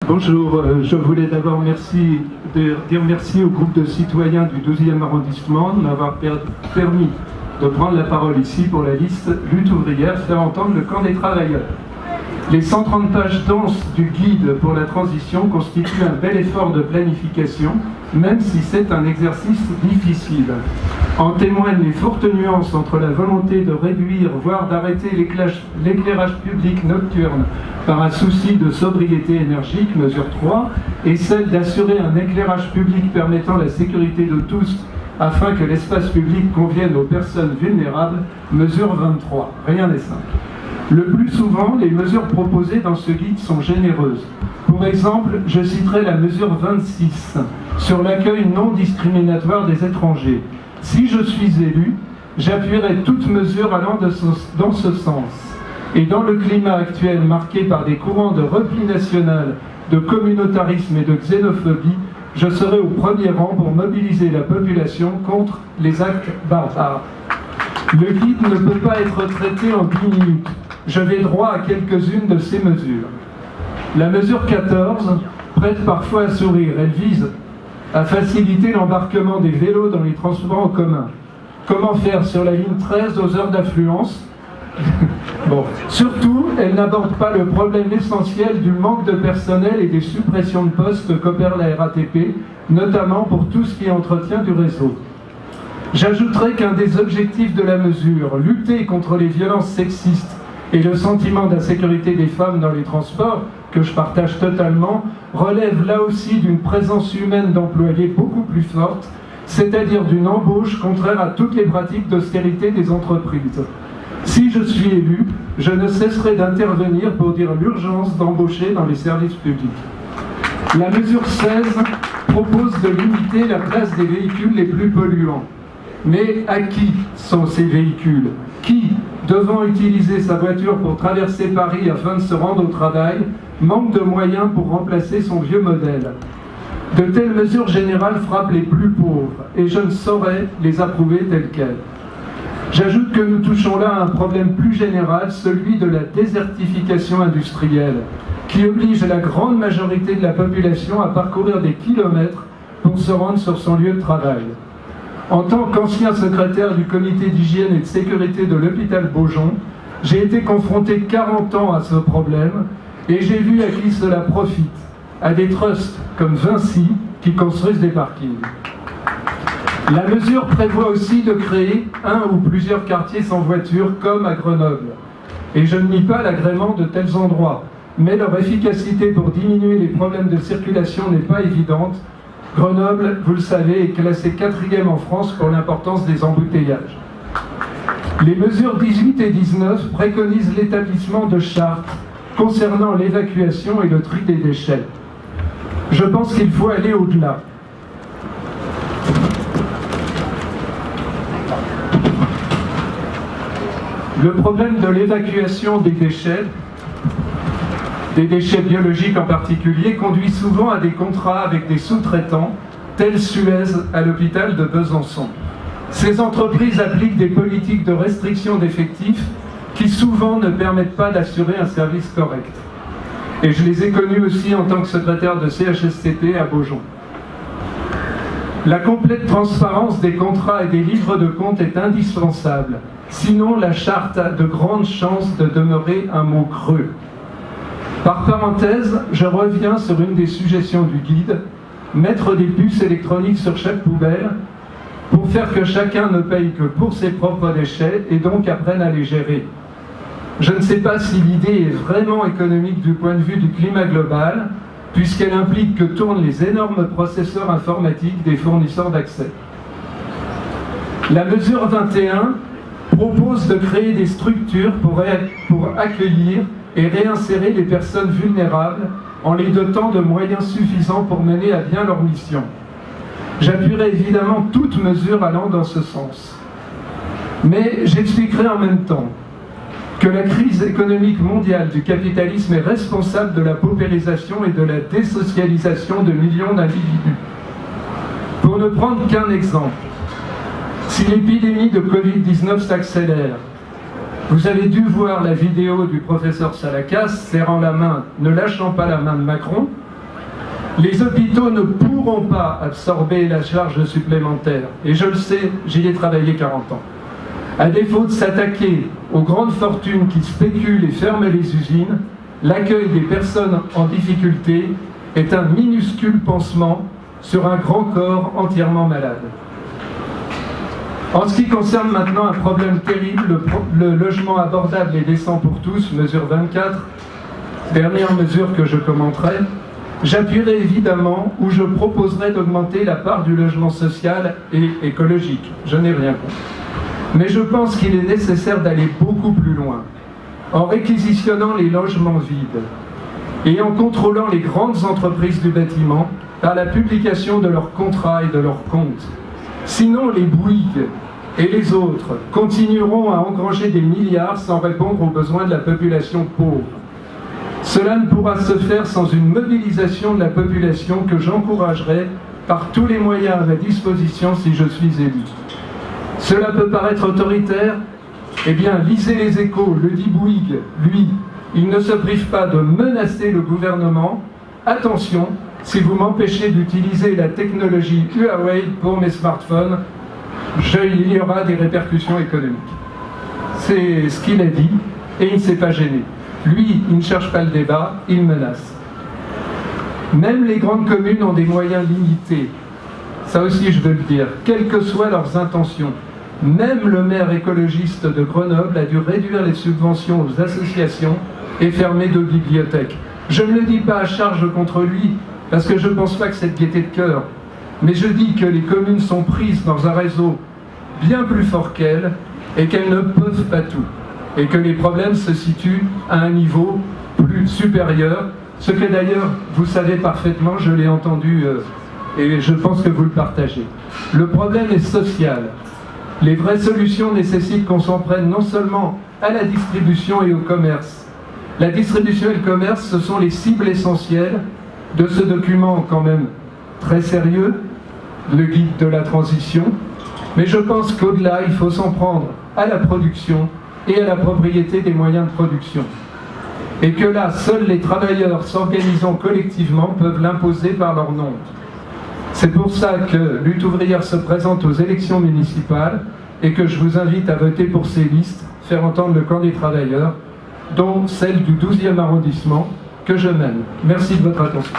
Bonjour, je voulais d'abord dire merci au groupe de citoyens du 12e arrondissement de m'avoir permis de prendre la parole ici pour la liste Lutte ouvrière, faire entendre le camp des travailleurs. Les 130 pages denses du guide pour la transition constituent un bel effort de planification, même si c'est un exercice difficile. En témoignent les fortes nuances entre la volonté de réduire, voire d'arrêter l'éclairage public nocturne par un souci de sobriété énergique, mesure 3, et celle d'assurer un éclairage public permettant la sécurité de tous afin que l'espace public convienne aux personnes vulnérables, mesure 23. Rien n'est simple. Le plus souvent, les mesures proposées dans ce guide sont généreuses. Pour exemple, je citerai la mesure 26 sur l'accueil non discriminatoire des étrangers. Si je suis élu, j'appuierai toute mesure allant dans ce sens. Et dans le climat actuel marqué par des courants de repli national, de communautarisme et de xénophobie, je serai au premier rang pour mobiliser la population contre les actes barbares. Le guide ne peut pas être traité en 10 minutes. Je vais droit à quelques-unes de ces mesures. La mesure 14 prête parfois à sourire. Elle vise à faciliter l'embarquement des vélos dans les transports en commun. Comment faire sur la ligne 13 aux heures d'affluence? Bon. Surtout, elle n'aborde pas le problème essentiel du manque de personnel et des suppressions de postes qu'opère la RATP, notamment pour tout ce qui est entretien du réseau. J'ajouterai qu'un des objectifs de la mesure, lutter contre les violences sexistes et le sentiment d'insécurité des femmes dans les transports, que je partage totalement, relève là aussi d'une présence humaine d'employés beaucoup plus forte, c'est-à-dire d'une embauche contraire à toutes les pratiques d'austérité des entreprises. Si je suis élu, je ne cesserai d'intervenir pour dire l'urgence d'embaucher dans les services publics. La mesure 16 propose de limiter la place des véhicules les plus polluants. Mais à qui sont ces véhicules? Qui, devant utiliser sa voiture pour traverser Paris afin de se rendre au travail, manque de moyens pour remplacer son vieux modèle? De telles mesures générales frappent les plus pauvres et je ne saurais les approuver telles quelles. J'ajoute que nous touchons là à un problème plus général, celui de la désertification industrielle, qui oblige la grande majorité de la population à parcourir des kilomètres pour se rendre sur son lieu de travail. En tant qu'ancien secrétaire du comité d'hygiène et de sécurité de l'hôpital Beaujon, j'ai été confronté 40 ans à ce problème et j'ai vu à qui cela profite, à des trusts comme Vinci qui construisent des parkings. La mesure prévoit aussi de créer un ou plusieurs quartiers sans voiture comme à Grenoble. Et je ne nie pas l'agrément de tels endroits, mais leur efficacité pour diminuer les problèmes de circulation n'est pas évidente. Grenoble, vous le savez, est classé 4e en France pour l'importance des embouteillages. Les mesures 18 et 19 préconisent l'établissement de chartes concernant l'évacuation et le tri des déchets. Je pense qu'il faut aller au-delà. Le problème de l'évacuation des déchets biologiques en particulier, conduit souvent à des contrats avec des sous-traitants, tels Suez à l'hôpital de Besançon. Ces entreprises appliquent des politiques de restriction d'effectifs qui souvent ne permettent pas d'assurer un service correct. Et je les ai connus aussi en tant que secrétaire de CHSCT à Beaujon. La complète transparence des contrats et des livres de compte est indispensable. Sinon, la charte a de grandes chances de demeurer un mot creux. Par parenthèse, je reviens sur une des suggestions du guide, mettre des puces électroniques sur chaque poubelle pour faire que chacun ne paye que pour ses propres déchets et donc apprenne à les gérer. Je ne sais pas si l'idée est vraiment économique du point de vue du climat global, puisqu'elle implique que tournent les énormes processeurs informatiques des fournisseurs d'accès. La mesure 21 propose de créer des structures pour accueillir et réinsérer les personnes vulnérables en les dotant de moyens suffisants pour mener à bien leur mission. J'appuierai évidemment toute mesure allant dans ce sens. Mais j'expliquerai en même temps que la crise économique mondiale du capitalisme est responsable de la paupérisation et de la désocialisation de millions d'individus. Pour ne prendre qu'un exemple, si l'épidémie de Covid-19 s'accélère, vous avez dû voir la vidéo du professeur Salakas serrant la main, ne lâchant pas la main de Macron, Les hôpitaux ne pourront pas absorber la charge supplémentaire. Et je le sais, j'y ai travaillé 40 ans. À défaut de s'attaquer aux grandes fortunes qui spéculent et ferment les usines, l'accueil des personnes en difficulté est un minuscule pansement sur un grand corps entièrement malade. En ce qui concerne maintenant un problème terrible, le logement abordable et décent pour tous, mesure 24, dernière mesure que je commenterai, j'appuierai évidemment ou je proposerai d'augmenter la part du logement social et écologique. Je n'ai rien contre. Mais je pense qu'il est nécessaire d'aller beaucoup plus loin, en réquisitionnant les logements vides et en contrôlant les grandes entreprises du bâtiment par la publication de leurs contrats et de leurs comptes. Sinon, les Bouygues et les autres continueront à engranger des milliards sans répondre aux besoins de la population pauvre. Cela ne pourra se faire sans une mobilisation de la population que j'encouragerai par tous les moyens à ma disposition si je suis élu. Cela peut paraître autoritaire. Eh bien, lisez les Échos, le dit Bouygues, lui, il ne se prive pas de menacer le gouvernement. Attention, si vous m'empêchez d'utiliser la technologie Huawei pour mes smartphones, il y aura des répercussions économiques. C'est ce qu'il a dit et il ne s'est pas gêné. Lui, il ne cherche pas le débat, il menace. Même les grandes communes ont des moyens limités. Ça aussi, je veux le dire, quelles que soient leurs intentions. Même le maire écologiste de Grenoble a dû réduire les subventions aux associations et fermer 2 bibliothèques. Je ne le dis pas à charge contre lui, parce que je ne pense pas que c'est de gaieté de cœur. Mais je dis que les communes sont prises dans un réseau bien plus fort qu'elles et qu'elles ne peuvent pas tout. Et que les problèmes se situent à un niveau plus supérieur. Ce que d'ailleurs, vous savez parfaitement, je l'ai entendu et je pense que vous le partagez. Le problème est social. Les vraies solutions nécessitent qu'on s'en prenne non seulement à la distribution et au commerce. La distribution et le commerce, ce sont les cibles essentielles de ce document quand même très sérieux, le guide de la transition. Mais je pense qu'au-delà, il faut s'en prendre à la production et à la propriété des moyens de production. Et que là, seuls les travailleurs s'organisant collectivement peuvent l'imposer par leur nombre. C'est pour ça que Lutte ouvrière se présente aux élections municipales et que je vous invite à voter pour ces listes, faire entendre le camp des travailleurs, dont celle du 12e arrondissement que je mène. Merci de votre attention.